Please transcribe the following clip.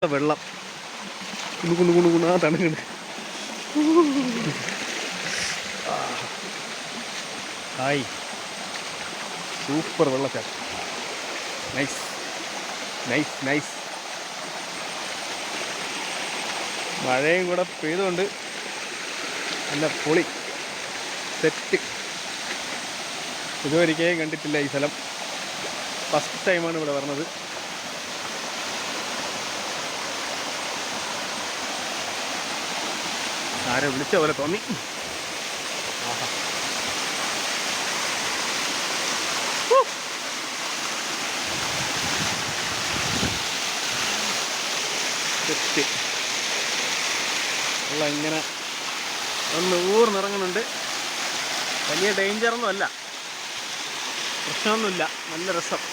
വെള്ളം കുണു തണുക്കുണ്ട്. Hi, super വെള്ളച്ചാട്ടം. Nice nice nice. മഴയും കൂടെ പെയ്തുകൊണ്ട് നല്ല പൊളി സെറ്റ്. ഇതുവരെയും കണ്ടിട്ടില്ല ഈ സ്ഥലം, ഫസ്റ്റ് ടൈമാണ് ഇവിടെ വരുന്നത്. ആരെ വിളിച്ച പോലെ തോന്നി. ആഹാ, സെറ്റ്. വെള്ളം ഇങ്ങനെ ഒന്ന് ഊർന്നിറങ്ങുന്നുണ്ട്. വലിയ ഡേഞ്ചറൊന്നും അല്ല, പ്രശ്നമൊന്നുമില്ല, നല്ല രസം.